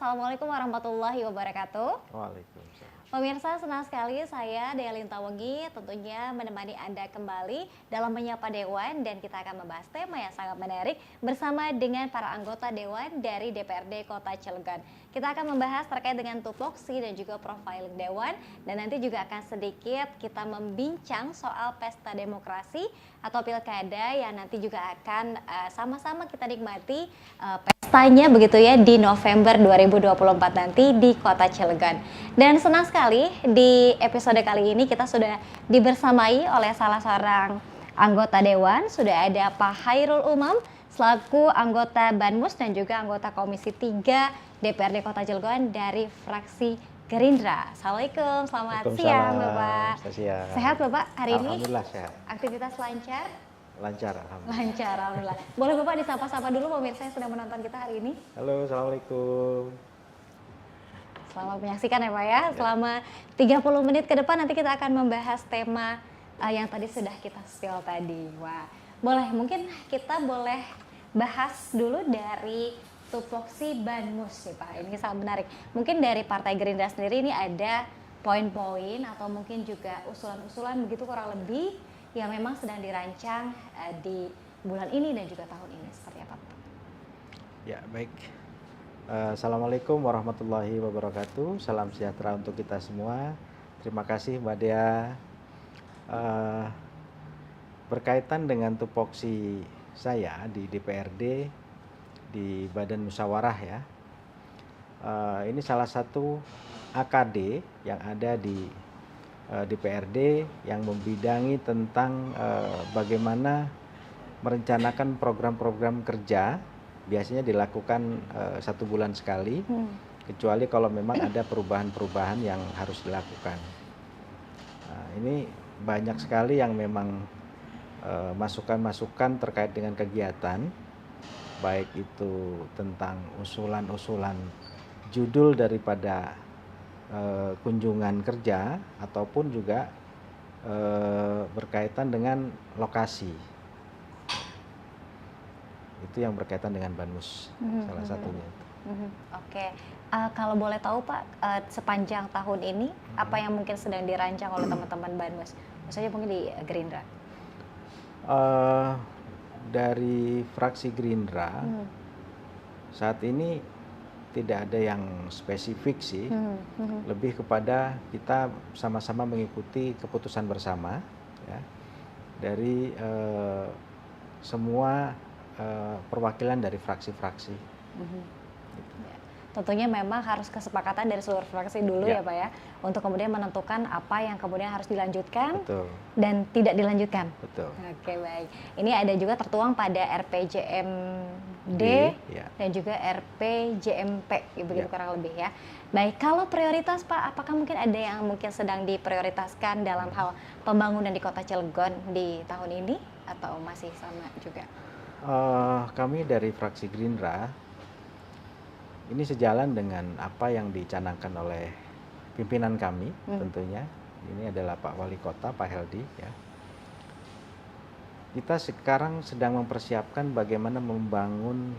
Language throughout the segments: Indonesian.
Assalamualaikum warahmatullahi wabarakatuh. Waalaikumsalam. Pemirsa, senang sekali saya Dea Lintawegi tentunya menemani Anda kembali dalam Menyapa Dewan, dan kita akan membahas tema yang sangat menarik bersama dengan para anggota Dewan dari DPRD Kota Cilegon. Kita akan membahas terkait dengan tupoksi dan juga profiling Dewan, dan nanti juga akan sedikit kita membincang soal pesta demokrasi atau pilkada yang nanti juga akan sama-sama kita nikmati pestanya begitu ya di November 2024 nanti di Kota Cilegon. Dan senang sekali di episode kali ini kita sudah dibersamai oleh salah seorang anggota Dewan. Sudah ada Pak Hairul Umam selaku anggota Banmus dan juga anggota Komisi 3 DPRD Kota Cilegon dari fraksi Gerindra. Assalamualaikum, selamat siang Bapak. Siang. Sehat Bapak hari ini? Alhamdulillah sehat. Aktivitas lancar? Lancar, alhamdulillah. Lancar, alhamdulillah. Boleh Bapak disapa-sapa dulu pemirsa yang sedang menonton kita hari ini? Halo, assalamualaikum. Selamat menyaksikan ya Pak ya. Selama 30 menit ke depan nanti kita akan membahas tema yang tadi sudah kita spill tadi. Wah, boleh mungkin kita boleh bahas dulu dari tupoksi Banmus nih Pak. Ini sangat menarik. Mungkin dari Partai Gerindra sendiri ini ada poin-poin atau mungkin juga usulan-usulan begitu kurang lebih yang memang sedang dirancang di bulan ini dan juga tahun ini. Seperti apa Pak? Ya, baik. Assalamualaikum warahmatullahi wabarakatuh. Salam sejahtera untuk kita semua. Terima kasih Mbak Dea. Berkaitan dengan tupoksi saya di DPRD, di Badan Musyawarah ya. Ini salah satu AKD yang ada di DPRD yang membidangi tentang bagaimana merencanakan program-program kerja. Biasanya dilakukan 1 bulan sekali, kecuali kalau memang ada perubahan-perubahan yang harus dilakukan. Nah, ini banyak sekali yang memang masukan-masukan terkait dengan kegiatan, baik itu tentang usulan-usulan judul daripada kunjungan kerja ataupun juga berkaitan dengan lokasi. Itu yang berkaitan dengan Banmus, salah satunya. Oke, kalau boleh tahu Pak, sepanjang tahun ini apa yang mungkin sedang dirancang oleh teman-teman Banmus, maksudnya mungkin di Gerindra? Dari fraksi Gerindra saat ini tidak ada yang spesifik sih, lebih kepada kita sama-sama mengikuti keputusan bersama ya, dari semua perwakilan dari fraksi-fraksi. Ya. Tentunya memang harus kesepakatan dari seluruh fraksi dulu ya Pak ya, untuk kemudian menentukan apa yang kemudian harus dilanjutkan. Betul. Dan tidak dilanjutkan. Betul. Oke, baik. Ini ada juga tertuang pada RPJMD ya, dan juga RPJMP, begitu kurang lebih ya. Baik, kalau prioritas Pak, apakah mungkin ada yang mungkin sedang diprioritaskan dalam hal pembangunan di Kota Cilegon di tahun ini atau masih sama juga? Kami dari fraksi Gerindra ini sejalan dengan apa yang dicanangkan oleh pimpinan kami tentunya. Ini adalah Pak Wali Kota, Pak Heldi ya. Kita sekarang sedang mempersiapkan bagaimana membangun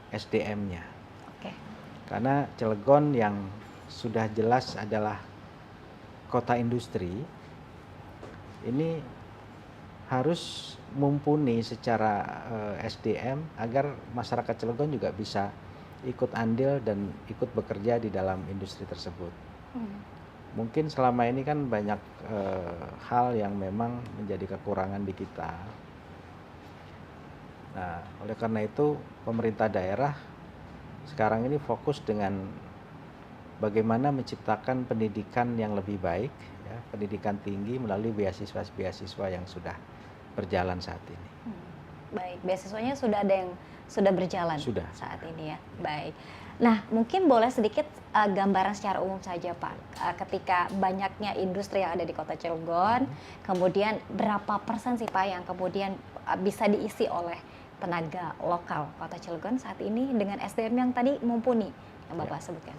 SDM-nya. Oke. Karena Cilegon yang sudah jelas adalah kota industri, ini harus mumpuni secara SDM agar masyarakat Cilegon juga bisa ikut andil dan ikut bekerja di dalam industri tersebut. Mungkin selama ini kan banyak hal yang memang menjadi kekurangan di kita. Nah, oleh karena itu pemerintah daerah sekarang ini fokus dengan bagaimana menciptakan pendidikan yang lebih baik, ya, pendidikan tinggi melalui beasiswa-beasiswa yang sudah berjalan saat ini. Baik, beasiswanya sudah ada yang sudah berjalan saat ini ya. Baik. Nah, mungkin boleh sedikit gambaran secara umum saja Pak, ketika banyaknya industri yang ada di Kota Cilegon, kemudian berapa persen sih Pak yang kemudian bisa diisi oleh tenaga lokal Kota Cilegon saat ini dengan SDM yang tadi mumpuni yang Bapak sebutkan?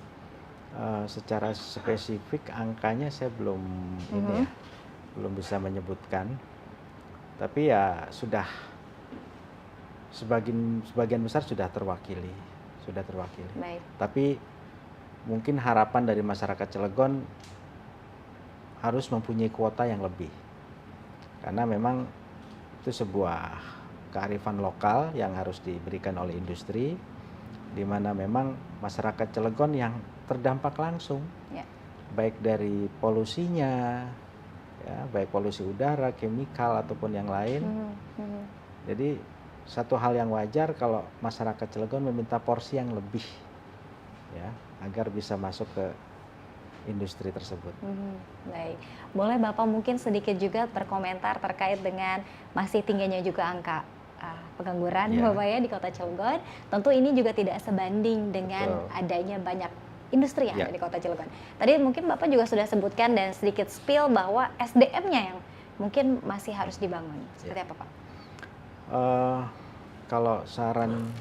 Secara spesifik angkanya saya belum ini ya, belum bisa menyebutkan. Tapi ya sudah sebagian besar sudah terwakili sudah terwakili. Baik. Tapi mungkin harapan dari masyarakat Cilegon harus mempunyai kuota yang lebih, karena memang itu sebuah kearifan lokal yang harus diberikan oleh industri, di mana memang masyarakat Cilegon yang terdampak langsung, Ya. baik dari polusinya, ya, baik polusi udara, chemical ataupun yang lain. Jadi satu hal yang wajar kalau masyarakat Cilegon meminta porsi yang lebih, ya, agar bisa masuk ke industri tersebut. Baik, boleh Bapak mungkin sedikit juga berkomentar terkait dengan masih tingginya juga angka pengangguran Bapak ya di Kota Cilegon. Tentu ini juga tidak sebanding dengan adanya banyak industri yang ada di Kota Cilegon. Tadi mungkin Bapak juga sudah sebutkan dan sedikit spill bahwa SDM-nya yang mungkin masih harus dibangun. Seperti apa Pak? Kalau saran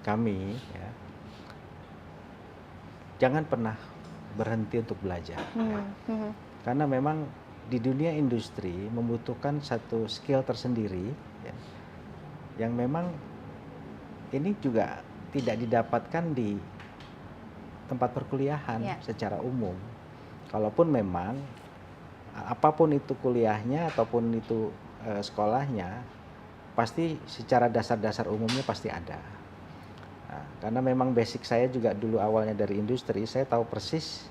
kami, ya, jangan pernah berhenti untuk belajar, karena memang di dunia industri membutuhkan satu skill tersendiri, ya, yang memang ini juga tidak didapatkan di tempat perkuliahan secara umum. Kalaupun memang apapun itu kuliahnya ataupun itu sekolahnya, pasti secara dasar-dasar umumnya pasti ada. Nah, karena memang basic saya juga dulu awalnya dari industri, saya tahu persis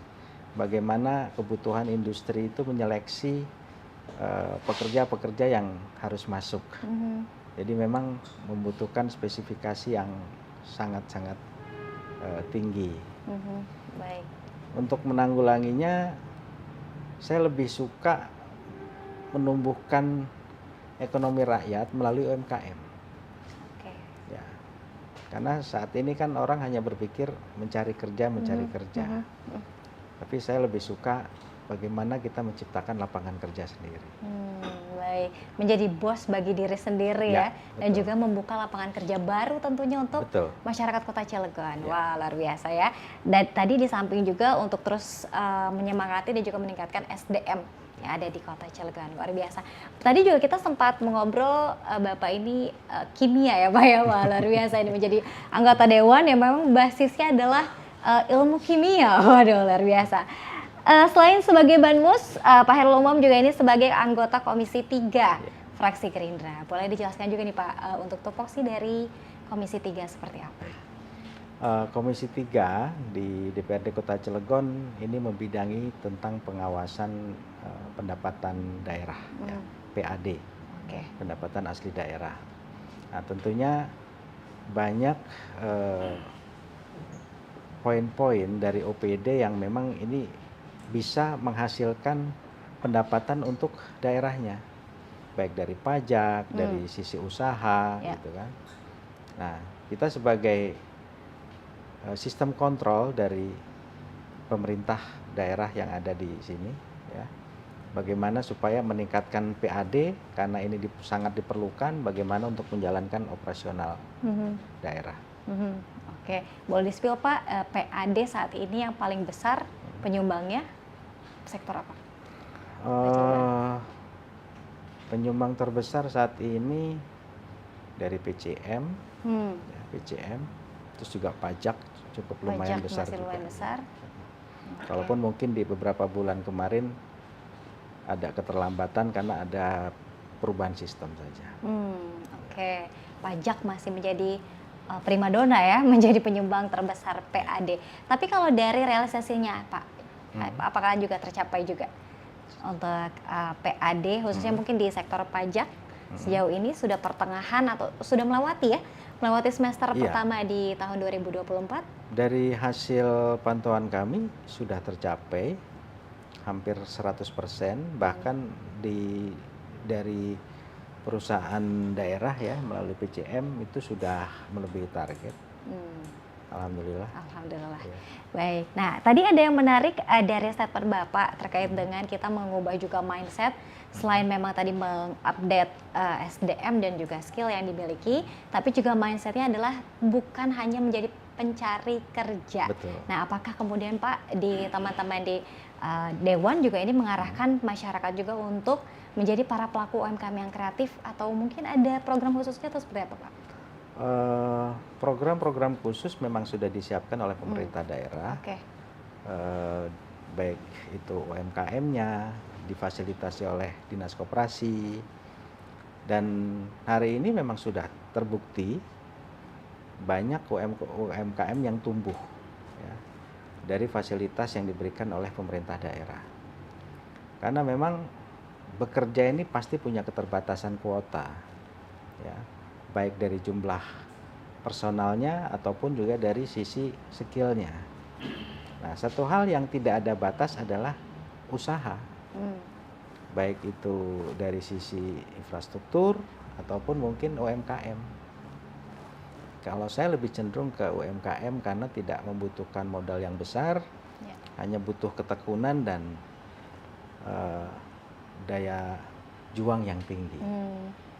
bagaimana kebutuhan industri itu menyeleksi pekerja-pekerja yang harus masuk. Jadi memang membutuhkan spesifikasi yang sangat-sangat tinggi. Baik. Untuk menanggulanginya, saya lebih suka menumbuhkan ekonomi rakyat melalui UMKM. Ya, karena saat ini kan orang hanya berpikir mencari kerja, tapi saya lebih suka bagaimana kita menciptakan lapangan kerja sendiri. Baik, menjadi bos bagi diri sendiri ya, dan juga membuka lapangan kerja baru tentunya untuk masyarakat Kota Cilegon. Wah, luar biasa ya. Dan tadi di samping juga untuk terus menyemangati dan juga meningkatkan SDM yang ada di Kota Cilegon, luar biasa. Tadi juga kita sempat mengobrol, Bapak ini kimia ya Pak ya, wah luar biasa, ini menjadi anggota dewan yang memang basisnya adalah ilmu kimia, waduh luar biasa. Selain sebagai Banmus, Pak Hairul Umam juga ini sebagai anggota Komisi 3 fraksi Gerindra. Boleh dijelaskan juga nih Pak, untuk tupoksi dari Komisi 3 seperti apa? Komisi 3 di DPRD Kota Cilegon ini membidangi tentang pengawasan pendapatan daerah, ya, PAD, pendapatan asli daerah. Nah, tentunya banyak poin-poin dari OPD yang memang ini bisa menghasilkan pendapatan untuk daerahnya, baik dari pajak, dari sisi usaha, gitu kan. Nah, kita sebagai sistem kontrol dari pemerintah daerah yang ada di sini, ya, bagaimana supaya meningkatkan PAD karena ini sangat diperlukan, bagaimana untuk menjalankan operasional daerah. Oke, boleh di-spill Pak, PAD saat ini yang paling besar penyumbangnya sektor apa? Penyumbang terbesar saat ini dari PCM, ya, PCM, terus juga pajak cukup lumayan besar juga. Lumayan besar. Walaupun mungkin di beberapa bulan kemarin ada keterlambatan karena ada perubahan sistem saja. Oke, pajak masih menjadi primadona ya, menjadi penyumbang terbesar PAD. Tapi kalau dari realisasinya Pak, apakah juga tercapai juga untuk PAD khususnya mungkin di sektor pajak sejauh ini sudah pertengahan atau sudah melewati semester pertama di tahun 2024? Dari hasil pantauan kami sudah tercapai hampir 100%, bahkan dari perusahaan daerah ya melalui PCM itu sudah melebihi target. Alhamdulillah. Alhamdulillah. Ya. Baik. Nah, tadi ada yang menarik dari statement Bapak terkait dengan kita mengubah juga mindset selain memang tadi mengupdate SDM dan juga skill yang dimiliki, tapi juga mindsetnya adalah bukan hanya menjadi pencari kerja. Betul. Nah, apakah kemudian Pak di teman-teman di Dewan juga ini mengarahkan masyarakat juga untuk menjadi para pelaku UMKM yang kreatif atau mungkin ada program khususnya atau seperti apa Pak? Program-program khusus memang sudah disiapkan oleh pemerintah daerah, Oke. eh, baik itu UMKM-nya difasilitasi oleh Dinas Koperasi, dan hari ini memang sudah terbukti banyak UMKM yang tumbuh ya, dari fasilitas yang diberikan oleh pemerintah daerah. Karena memang bekerja ini pasti punya keterbatasan kuota, ya, baik dari jumlah personalnya ataupun juga dari sisi skillnya. Nah, satu hal yang tidak ada batas adalah usaha, Hmm. baik itu dari sisi infrastruktur ataupun mungkin UMKM. Kalau saya lebih cenderung ke UMKM karena tidak membutuhkan modal yang besar, Ya. hanya butuh ketekunan dan eh, daya juang yang tinggi.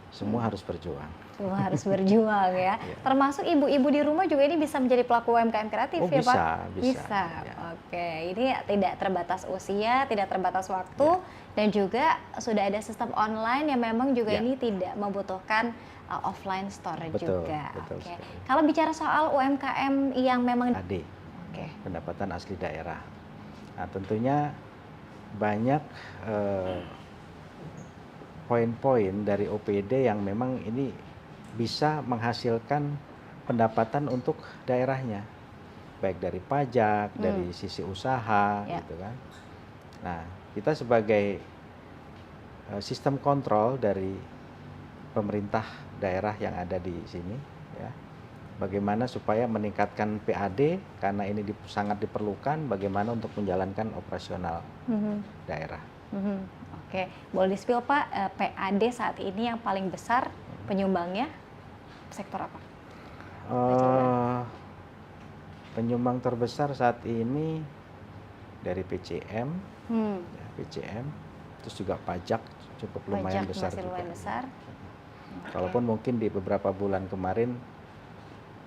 Semua harus berjuang. Semua harus berjuang ya. Ya. Termasuk ibu-ibu di rumah juga ini bisa menjadi pelaku UMKM kreatif Oh, ya Pak? bisa. Ya. Oke, ini tidak terbatas usia, tidak terbatas waktu, dan juga sudah ada sistem online yang memang juga Ya. ini tidak membutuhkan offline store Betul, juga. betul Oke. sekali. Kalau bicara soal UMKM yang memang AD, Oke. pendapatan asli daerah. Nah, tentunya banyak poin-poin dari OPD yang memang ini bisa menghasilkan pendapatan untuk daerahnya, baik dari pajak, dari sisi usaha, Ya. gitu kan. Nah, kita sebagai sistem kontrol dari pemerintah daerah yang ada di sini, ya, bagaimana supaya meningkatkan PAD karena ini sangat diperlukan, bagaimana untuk menjalankan operasional daerah. Oke, boleh di-spill Pak, PAD saat ini yang paling besar penyumbangnya sektor apa? Penyumbang terbesar saat ini dari PCM, ya, PCM, terus juga pajak cukup lumayan Pajak besar masih juga. lumayan besar. Walaupun mungkin di beberapa bulan kemarin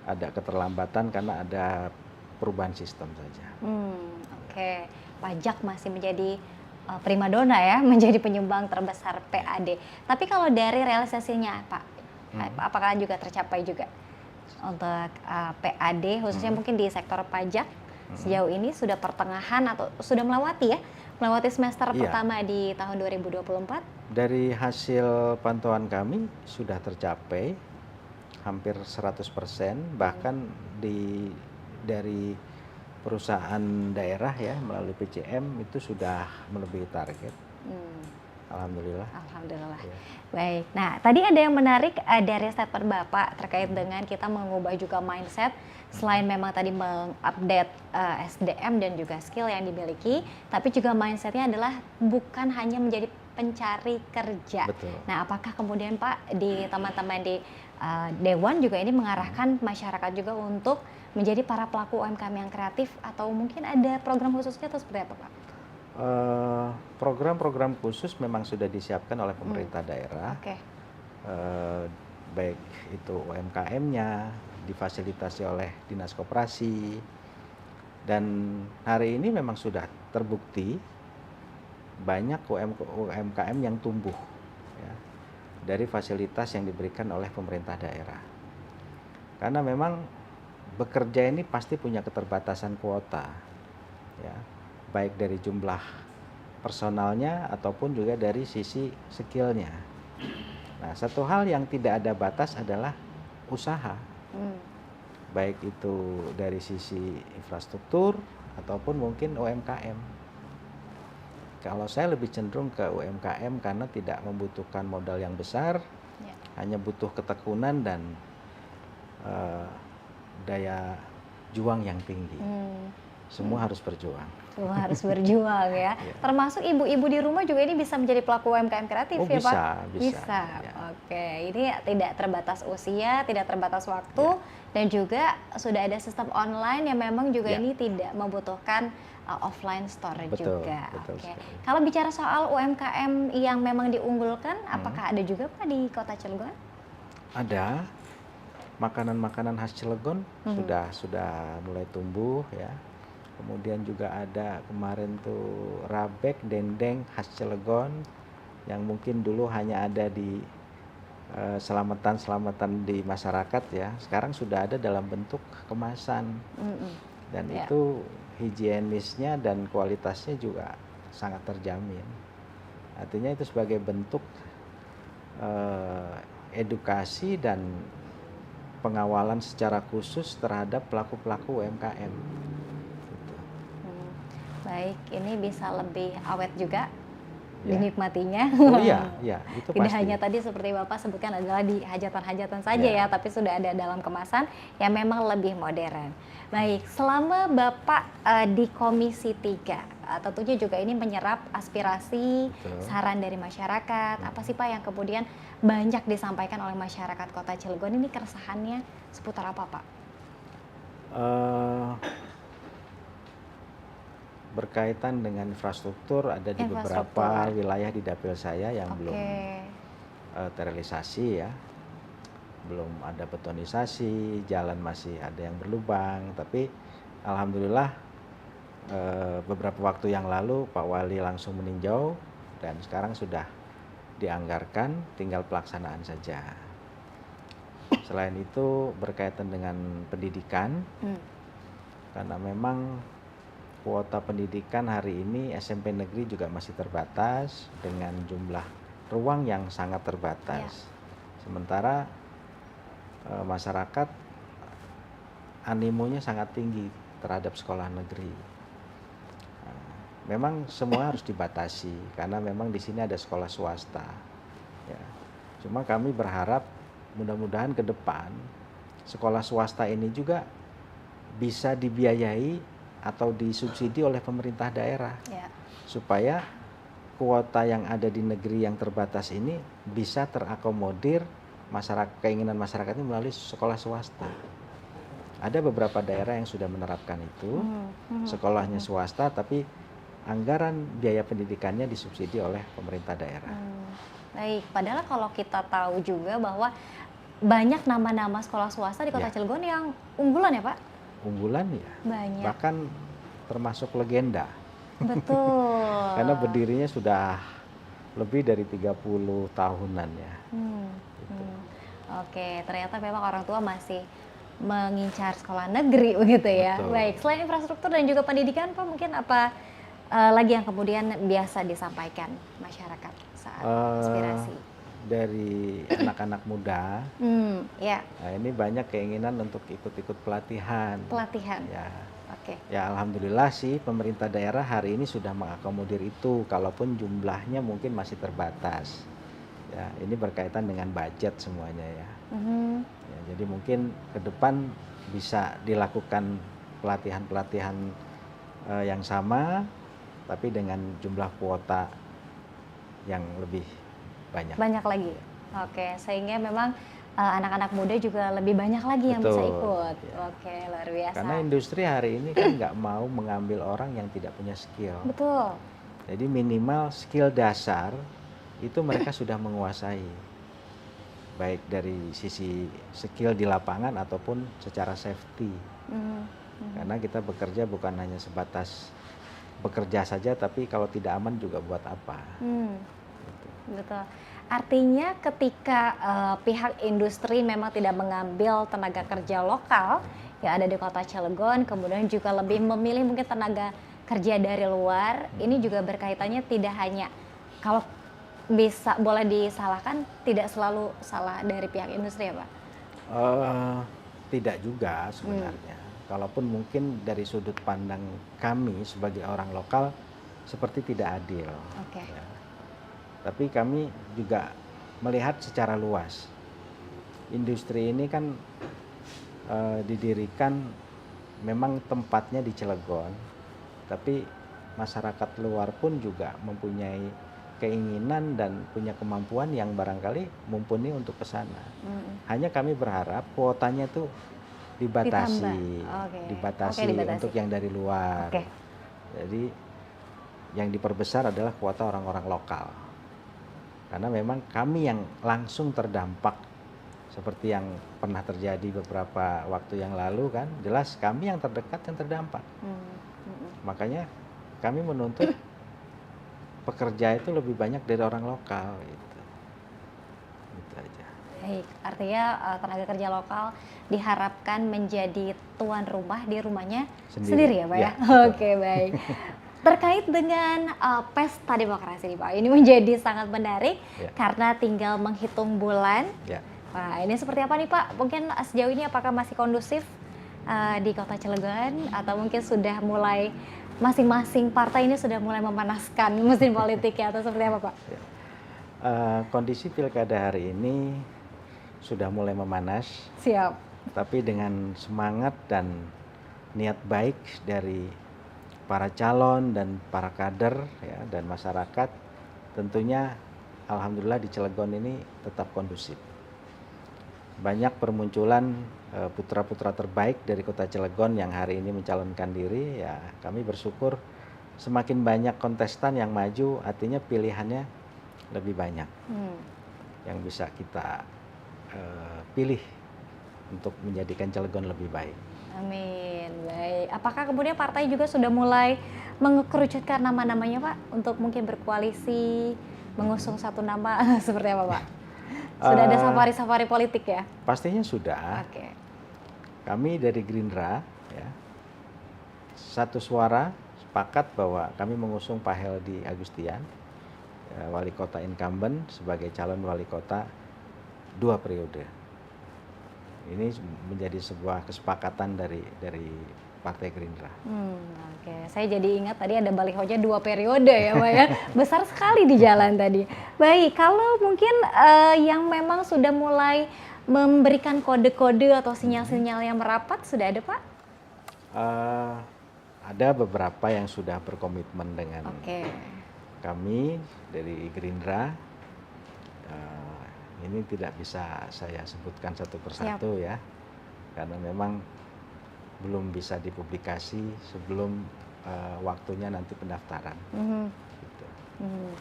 ada keterlambatan karena ada perubahan sistem saja. Oke, pajak masih menjadi primadona ya, menjadi penyumbang terbesar PAD. Tapi kalau dari realisasinya Pak, apakah juga tercapai juga untuk PAD khususnya mungkin di sektor pajak sejauh ini sudah pertengahan atau sudah melewati semester pertama di tahun 2024? Dari hasil pantauan kami sudah tercapai hampir 100%, bahkan dari perusahaan daerah ya melalui PCM itu sudah melebihi target. Alhamdulillah. Alhamdulillah. Ya. Baik. Nah, tadi ada yang menarik dari statement Bapak terkait dengan kita mengubah juga mindset. Selain memang tadi mengupdate SDM dan juga skill yang dimiliki, tapi juga mindsetnya adalah bukan hanya menjadi pencari kerja. Betul. Nah, apakah kemudian Pak di teman-teman di Dewan juga ini mengarahkan masyarakat juga untuk menjadi para pelaku UMKM yang kreatif atau mungkin ada program khususnya atau seperti apa Pak? Program-program khusus memang sudah disiapkan oleh pemerintah daerah, Oke. baik itu UMKM-nya difasilitasi oleh Dinas Koperasi, dan hari ini memang sudah terbukti banyak UMKM yang tumbuh ya, dari fasilitas yang diberikan oleh pemerintah daerah. Karena memang bekerja ini pasti punya keterbatasan kuota, ya, baik dari jumlah personalnya ataupun juga dari sisi skillnya. Nah, satu hal yang tidak ada batas adalah usaha, baik itu dari sisi infrastruktur ataupun mungkin UMKM. Kalau saya lebih cenderung ke UMKM karena tidak membutuhkan modal yang besar, hanya butuh ketekunan dan daya juang yang tinggi. Semua harus berjuang. Semua harus berjuang ya. Termasuk ibu-ibu di rumah juga ini bisa menjadi pelaku UMKM kreatif ya Pak? Bisa. Ya. Oke, ini tidak terbatas usia, tidak terbatas waktu, dan juga sudah ada sistem online yang memang juga ini tidak membutuhkan offline store juga. Betul Oke. sekali. Kalau bicara soal UMKM yang memang diunggulkan, apakah ada juga Pak di Kota Cilegon? Ada. Makanan-makanan khas Cilegon sudah mulai tumbuh ya. Kemudian juga ada kemarin tuh rabek dendeng khas Cilegon yang mungkin dulu hanya ada di selamatan di masyarakat ya, sekarang sudah ada dalam bentuk kemasan Mm-mm. dan Ya. itu higienisnya dan kualitasnya juga sangat terjamin. Artinya itu sebagai bentuk edukasi dan pengawalan secara khusus terhadap pelaku-pelaku UMKM. Gitu. Baik, ini bisa lebih awet juga Ya. dinikmatinya. Oh iya, iya, itu Tidak pasti. hanya tadi seperti Bapak sebutkan adalah di hajatan-hajatan saja Ya. ya, tapi sudah ada dalam kemasan yang memang lebih modern. Baik, selama Bapak di Komisi 3, tentunya juga ini menyerap aspirasi, Betul. saran dari masyarakat. Apa sih Pak yang kemudian banyak disampaikan oleh masyarakat Kota Cilegon ini, keresahannya seputar apa Pak? Berkaitan dengan infrastruktur ada di beberapa Infrastruktur. wilayah di dapil saya yang belum Oke. terrealisasi ya. Belum ada betonisasi, jalan masih ada yang berlubang, tapi alhamdulillah beberapa waktu yang lalu Pak Wali langsung meninjau dan sekarang sudah dianggarkan, tinggal pelaksanaan saja. Selain itu berkaitan dengan pendidikan, karena memang kuota pendidikan hari ini SMP negeri juga masih terbatas dengan jumlah ruang yang sangat terbatas. Sementara masyarakat animonya sangat tinggi terhadap sekolah negeri. Memang semua harus dibatasi karena memang di sini ada sekolah swasta. Ya. Cuma kami berharap mudah-mudahan ke depan sekolah swasta ini juga bisa dibiayai atau disubsidi oleh pemerintah daerah, supaya kuota yang ada di negeri yang terbatas ini bisa terakomodir keinginan masyarakat ini melalui sekolah swasta. Ada beberapa daerah yang sudah menerapkan itu, sekolahnya swasta tapi anggaran biaya pendidikannya disubsidi oleh pemerintah daerah. Baik, padahal kalau kita tahu juga bahwa banyak nama-nama sekolah swasta di Kota Cilegon yang unggulan ya Pak? Unggulan ya, banyak. Bahkan termasuk legenda. Betul. Karena berdirinya sudah lebih dari 30 tahunan ya. Gitu. Oke, ternyata memang orang tua masih mengincar sekolah negeri begitu ya. Betul. Baik, selain infrastruktur dan juga pendidikan Pak, mungkin apa lagi yang kemudian biasa disampaikan masyarakat saat aspirasi? Dari anak-anak muda, ya. Nah ini banyak keinginan untuk ikut-ikut pelatihan. Pelatihan. Ya. Oke. Ya alhamdulillah sih pemerintah daerah hari ini sudah mengakomodir itu, kalaupun jumlahnya mungkin masih terbatas. Ya ini berkaitan dengan budget semuanya ya. Ya jadi mungkin ke depan bisa dilakukan pelatihan-pelatihan yang sama, tapi dengan jumlah kuota yang lebih banyak. Banyak lagi. Oke, sehingga memang anak-anak muda juga lebih banyak lagi yang bisa ikut. Ya. Oke, luar biasa. Karena industri hari ini kan nggak mau mengambil orang yang tidak punya skill. Betul. Jadi minimal skill dasar itu mereka sudah menguasai. Baik dari sisi skill di lapangan ataupun secara safety. Karena kita bekerja bukan hanya sebatas bekerja saja, tapi kalau tidak aman juga buat apa. Betul. Artinya ketika pihak industri memang tidak mengambil tenaga kerja lokal yang ada di Kota Cilegon, kemudian juga lebih memilih mungkin tenaga kerja dari luar, ini juga berkaitannya tidak hanya, kalau bisa boleh disalahkan, tidak selalu salah dari pihak industri ya Pak? Tidak juga sebenarnya. Kalaupun mungkin dari sudut pandang kami sebagai orang lokal seperti tidak adil. Oke. Ya. Tapi kami juga melihat secara luas. Industri ini kan didirikan memang tempatnya di Cilegon, tapi masyarakat luar pun juga mempunyai keinginan dan punya kemampuan yang barangkali mumpuni untuk ke sana. Hanya kami berharap kuotanya itu dibatasi, dibatasi untuk yang dari luar. Jadi yang diperbesar adalah kuota orang-orang lokal. Karena memang kami yang langsung terdampak, seperti yang pernah terjadi beberapa waktu yang lalu kan, jelas kami yang terdekat yang terdampak. Makanya kami menuntut pekerja itu lebih banyak dari orang lokal gitu. Gitu aja. Baik, artinya tenaga kerja lokal diharapkan menjadi tuan rumah di rumahnya sendiri ya Pak ya? Ya, betul. Oke baik. Terkait dengan pesta demokrasi nih Pak, ini menjadi sangat menarik Ya. karena tinggal menghitung bulan. Ya. Wah ini seperti apa nih Pak? Mungkin sejauh ini apakah masih kondusif di Kota Cilegon atau mungkin sudah mulai masing-masing partai ini sudah mulai memanaskan mesin politiknya atau seperti apa Pak? Ya. Kondisi pilkada hari ini sudah mulai memanas, Siap. tapi dengan semangat dan niat baik dari para calon dan para kader ya, dan masyarakat, tentunya alhamdulillah di Cilegon ini tetap kondusif. Banyak permunculan putra-putra terbaik dari Kota Cilegon yang hari ini mencalonkan diri, ya kami bersyukur semakin banyak kontestan yang maju, artinya pilihannya lebih banyak yang bisa kita pilih untuk menjadikan Cilegon lebih baik. Amin, baik. Apakah kemudian partai juga sudah mulai mengerucutkan nama-namanya Pak untuk mungkin berkoalisi, mengusung satu nama seperti apa Pak? Sudah ada safari-safari politik ya? Pastinya sudah. Oke. Kami dari Gerindra ya, satu suara sepakat bahwa kami mengusung Pak Heldy Agustian, wali kota incumbent, sebagai calon wali kota 2 periode. Ini menjadi sebuah kesepakatan dari Partai Gerindra. Oke, saya jadi ingat tadi ada balihonya 2 periode ya Pak ya, besar sekali di jalan tadi. Baik, kalau mungkin yang memang sudah mulai memberikan kode-kode atau sinyal-sinyal yang merapat sudah ada Pak? Ada beberapa yang sudah berkomitmen dengan kami dari Gerindra. Ini tidak bisa saya sebutkan satu persatu. Siap. Ya, karena memang belum bisa dipublikasi sebelum waktunya nanti pendaftaran. Gitu.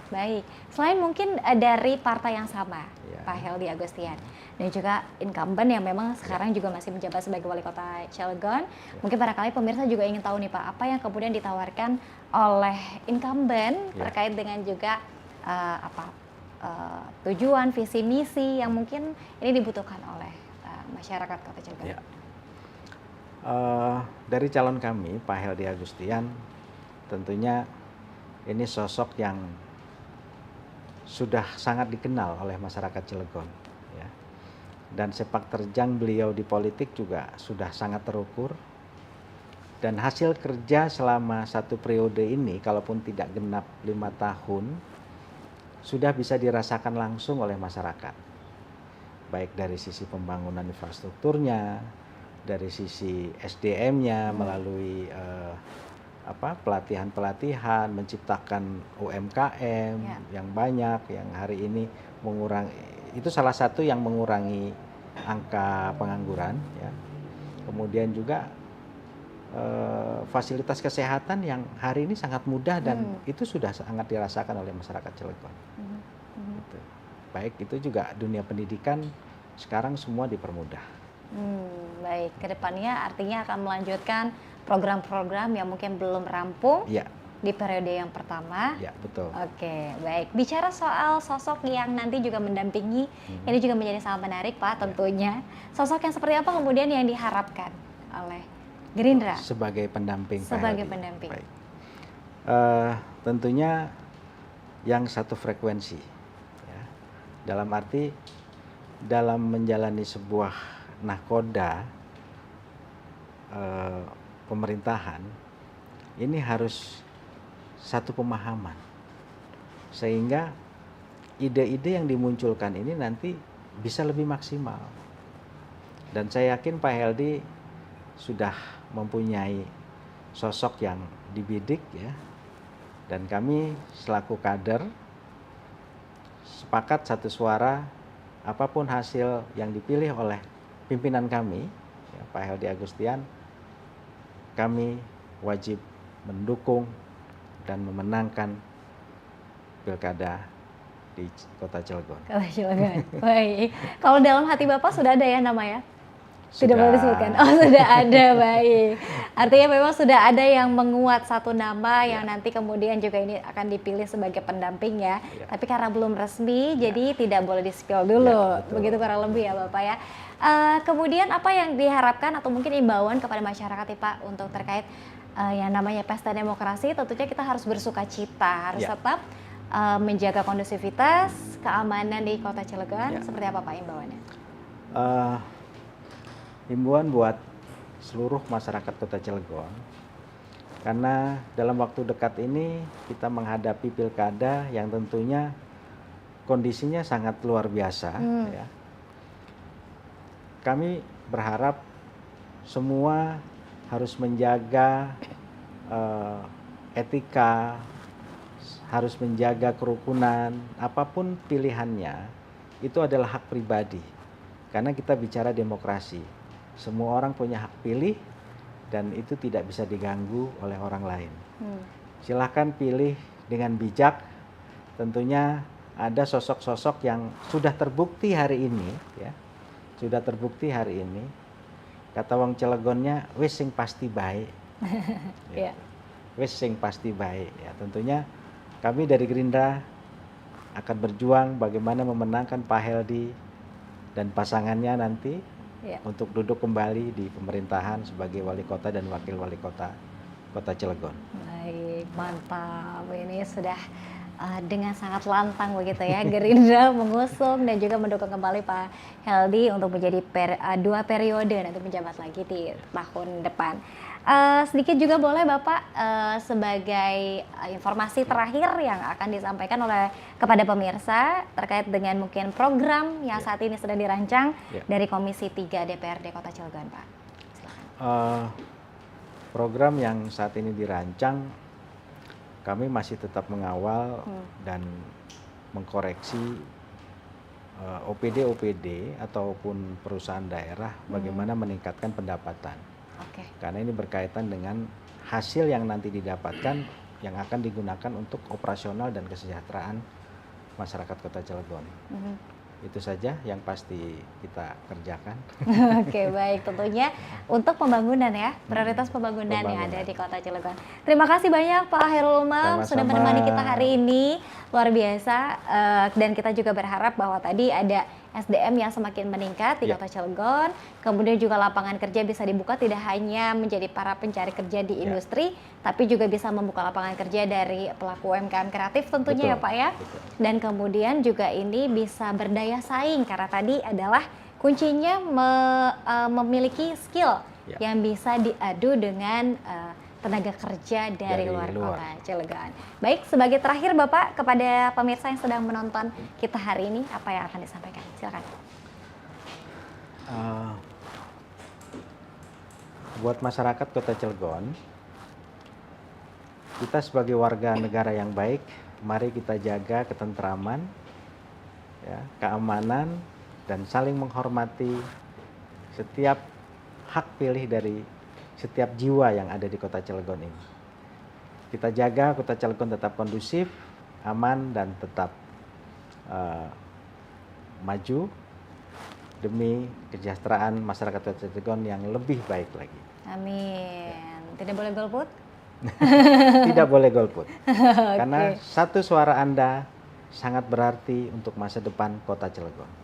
Baik, selain mungkin dari partai yang sama, Ya. Pak Heldy Agustian, dan juga incumbent yang memang sekarang juga masih menjabat sebagai wali kota Cilegon, mungkin barangkali pemirsa juga ingin tahu nih Pak, apa yang kemudian ditawarkan oleh incumbent terkait dengan juga tujuan, visi misi yang mungkin ini dibutuhkan oleh masyarakat Kota Cilegon. Ya. Dari calon kami, Pak Heldy Agustian, tentunya ini sosok yang sudah sangat dikenal oleh masyarakat Cilegon, ya. Dan sepak terjang beliau di politik juga sudah sangat terukur. Dan hasil kerja selama 1 periode ini, kalaupun tidak genap 5 tahun, sudah bisa dirasakan langsung oleh masyarakat, baik dari sisi pembangunan infrastrukturnya, dari sisi SDM-nya melalui pelatihan-pelatihan, menciptakan UMKM yang banyak, yang hari ini mengurangi, itu salah satu yang mengurangi angka pengangguran, ya. Kemudian juga fasilitas kesehatan yang hari ini sangat mudah dan itu sudah sangat dirasakan oleh masyarakat Cilegon. Gitu. Baik itu juga dunia pendidikan sekarang semua dipermudah. Baik, kedepannya artinya akan melanjutkan program-program yang mungkin belum rampung di periode yang pertama. Ya, betul. Oke, baik. Bicara soal sosok yang nanti juga mendampingi, ini juga menjadi sangat menarik Pak tentunya. Sosok yang seperti apa kemudian yang diharapkan oleh Gerindra sebagai pendamping Pak Heldy. Sebagai pendamping. Baik. Tentunya yang satu frekuensi, ya. Dalam arti dalam menjalani sebuah nahkoda pemerintahan ini harus satu pemahaman, sehingga ide-ide yang dimunculkan ini nanti bisa lebih maksimal. Dan saya yakin Pak Heldy sudah mempunyai sosok yang dibidik, ya. Dan kami selaku kader sepakat satu suara, apapun hasil yang dipilih oleh pimpinan kami, ya, Pak Heldy Agustian, kami wajib mendukung dan memenangkan pilkada di Kota Cilegon. Kota Cilegon. Baik. Kalau dalam hati Bapak sudah ada ya nama ya? Tidak boleh disebutkan. Oh, sudah ada, baik. Artinya memang sudah ada yang menguat satu nama yang nanti kemudian juga ini akan dipilih sebagai pendamping ya. Tapi karena belum resmi, jadi tidak boleh di-spill dulu. Begitu kurang lebih ya Bapak ya. Kemudian apa yang diharapkan atau mungkin imbauan kepada masyarakat nih Pak untuk terkait yang namanya pesta demokrasi, tentunya kita harus bersuka cita, harus tetap menjaga kondusivitas, keamanan di Kota Cilegon. Seperti apa Pak imbauannya? Himbauan buat seluruh masyarakat Kota Cilegon, karena dalam waktu dekat ini kita menghadapi pilkada yang tentunya kondisinya sangat luar biasa. Ya. Kami berharap semua harus menjaga etika, harus menjaga kerukunan, apapun pilihannya itu adalah hak pribadi, karena kita bicara demokrasi. Semua orang punya hak pilih dan itu tidak bisa diganggu oleh orang lain. Silahkan pilih dengan bijak. Tentunya ada sosok-sosok yang sudah terbukti hari ini, ya, sudah terbukti hari ini. Kata wong Cilegonnya, wis sing pasti baik. Ya. Wis sing pasti baik. Ya, tentunya kami dari Gerindra akan berjuang bagaimana memenangkan Pak Heldi dan pasangannya nanti untuk duduk kembali di pemerintahan sebagai wali kota dan wakil wali kota Kota Cilegon. Baik, mantap. Ini sudah dengan sangat lantang begitu ya Gerindra mengusung dan juga mendukung kembali Pak Heldi untuk menjadi 2 periode nanti menjabat lagi di tahun depan. Sedikit juga boleh Bapak sebagai informasi terakhir yang akan disampaikan oleh kepada pemirsa terkait dengan mungkin program yang saat ini sedang dirancang dari Komisi 3 DPRD Kota Cilegon, Pak. Program yang saat ini dirancang, kami masih tetap mengawal dan mengkoreksi OPD ataupun perusahaan daerah bagaimana meningkatkan pendapatan. Karena ini berkaitan dengan hasil yang nanti didapatkan yang akan digunakan untuk operasional dan kesejahteraan masyarakat Kota Cilegon. Itu saja yang pasti kita kerjakan. Oke, baik. Tentunya untuk pembangunan ya, prioritas pembangunan yang ada di Kota Cilegon. Terima kasih banyak Pak Hairul Umam sudah menemani kita hari ini. Luar biasa. Dan kita juga berharap bahwa tadi ada SDM yang semakin meningkat di Kota Cilegon, kemudian juga lapangan kerja bisa dibuka tidak hanya menjadi para pencari kerja di industri, tapi juga bisa membuka lapangan kerja dari pelaku UMKM kreatif tentunya ya Pak ya. Dan kemudian juga ini bisa berdaya saing karena tadi adalah kuncinya memiliki skill yang bisa diadu dengan tenaga kerja dari luar Kota Cilegon. Baik, sebagai terakhir Bapak kepada pemirsa yang sedang menonton kita hari ini, apa yang akan disampaikan? Silakan. Buat masyarakat Kota Cilegon, kita sebagai warga negara yang baik, mari kita jaga ketentraman, ya, keamanan, dan saling menghormati setiap hak pilih dari setiap jiwa yang ada di Kota Cilegon ini. Kita jaga Kota Cilegon tetap kondusif, aman, dan tetap maju demi kesejahteraan masyarakat Kota Cilegon yang lebih baik lagi. Amin. Tidak boleh golput? Tidak boleh golput. Karena satu suara Anda sangat berarti untuk masa depan Kota Cilegon.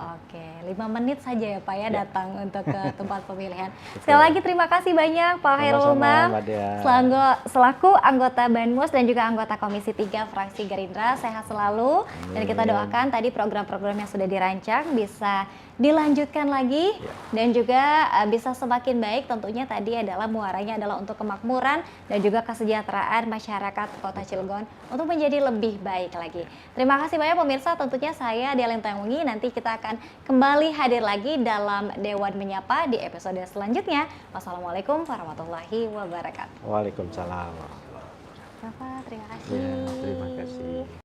Oke, 5 menit saja ya Pak ya datang untuk ke tempat pemilihan. Sekali lagi terima kasih banyak Pak Hairul Umam selaku anggota Banmus dan juga anggota Komisi 3 Fraksi Gerindra. Sehat selalu dan kita doakan tadi program-program yang sudah dirancang bisa dilanjutkan lagi dan juga bisa semakin baik. Tentunya tadi adalah muaranya adalah untuk kemakmuran dan juga kesejahteraan masyarakat Kota Cilegon untuk menjadi lebih baik lagi. Terima kasih banyak pemirsa, tentunya saya Dea Lintang-Wengi, nanti kita akan kembali hadir lagi dalam Dewan Menyapa di episode selanjutnya. Wassalamualaikum warahmatullahi wabarakatuh. Waalaikumsalam. Bapak, terima kasih. Ya, terima kasih.